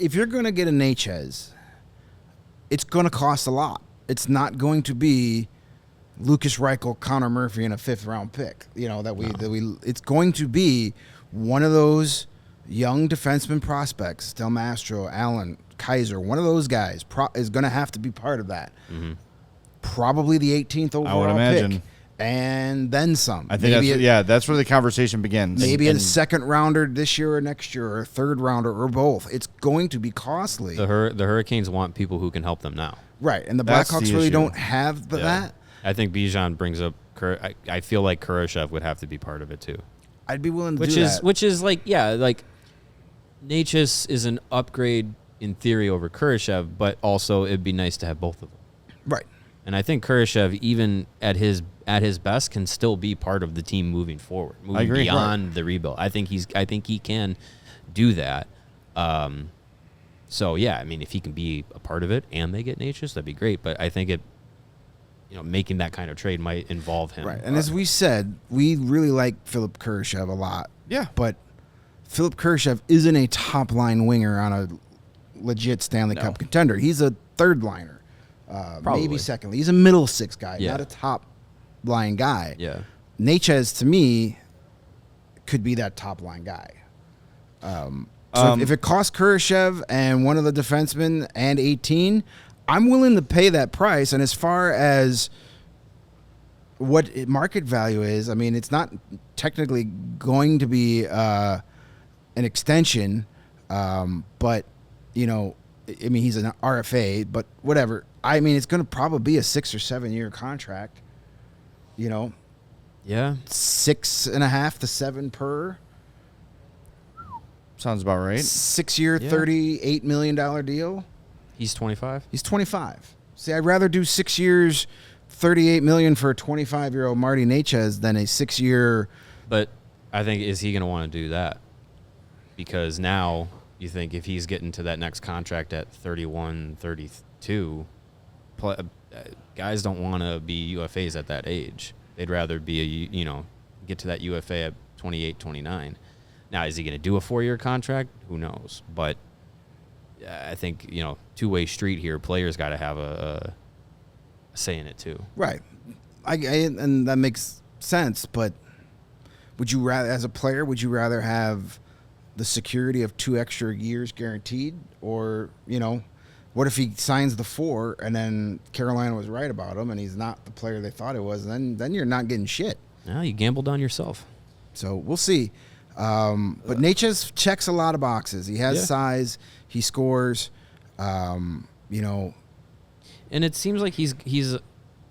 if you're going to get a Necas, it's going to cost a lot. It's not going to be Lucas Reichel, Connor Murphy, and a 5th-round pick. It's going to be one of those young defenseman prospects, Del Mastro, Allen, Kaiser. One of those guys is going to have to be part of that. Mm-hmm. Probably the 18th overall pick. And then some. I think that's where the conversation begins. Maybe a 2nd rounder this year or next year, or a 3rd rounder, or both. It's going to be costly. The Hurricanes want people who can help them now. Right, and the Blackhawks really don't have that. I think Bijan brings up. I feel like Kurashev would have to be part of it too. I'd be willing to do that. Which is like Necas is an upgrade in theory over Kurashev, but also it'd be nice to have both of them. Right. And I think Kurashev, even at his best, can still be part of the team moving forward, moving beyond the rebuild. I think he can do that. So yeah, I mean, if he can be a part of it and they get Necas, that'd be great. But I think making that kind of trade might involve him. Right. And as we said, we really like Philip Kurashev a lot. Yeah. But Philip Kurashev isn't a top line winger on a legit Stanley Cup contender. He's a 3rd liner. Maybe second. He's a middle 6 guy, not a top line guy. Yeah. Necas, to me, could be that top line guy. If it costs Kurashev and one of the defensemen and 18, I'm willing to pay that price. And as far as what market value is, I mean, it's not technically going to be an extension, but, I mean, he's an RFA, but whatever. I mean, it's going to probably be a 6 or 7 year contract, Yeah. 6.5 to 7 per. Sounds about right. 6 year, $38 million deal. He's 25. He's 25. See, I'd rather do 6 years, $38 million for a 25-year-old Marty Necas than a 6 year. But I think, is he going to want to do that? Because now you think if he's getting to that next contract at 31, 32, guys don't want to be UFAs at that age. They'd rather be get to that UFA at 28, 29. Now, is he going to do a 4-year contract? Who knows? But I think, two-way street here. Players got to have a say in it too. Right. And that makes sense. But would you rather, as a player, have the security of 2 extra years guaranteed, or what if he signs the 4 and then Carolina was right about him and he's not the player they thought he was? Then you're not getting shit. No, you gambled on yourself. So we'll see. But Necas checks a lot of boxes. He has size. He scores. And it seems like he's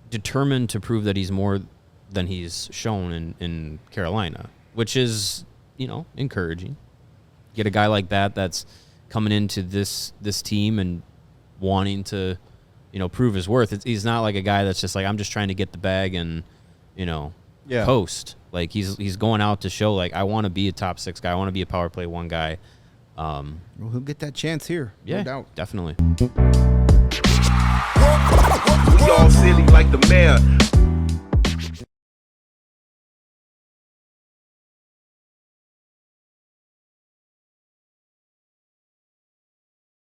determined to prove that he's more than he's shown in Carolina, which is encouraging. Get a guy like that's coming into this team and wanting to, prove his worth. He's not like a guy that's just like, I'm just trying to get the bag and, post. Like he's going out to show, like, I want to be a top 6 guy. I want to be a power play 1 guy. Well, he'll get that chance here. Yeah, no doubt. Definitely. We all silly like the mayor.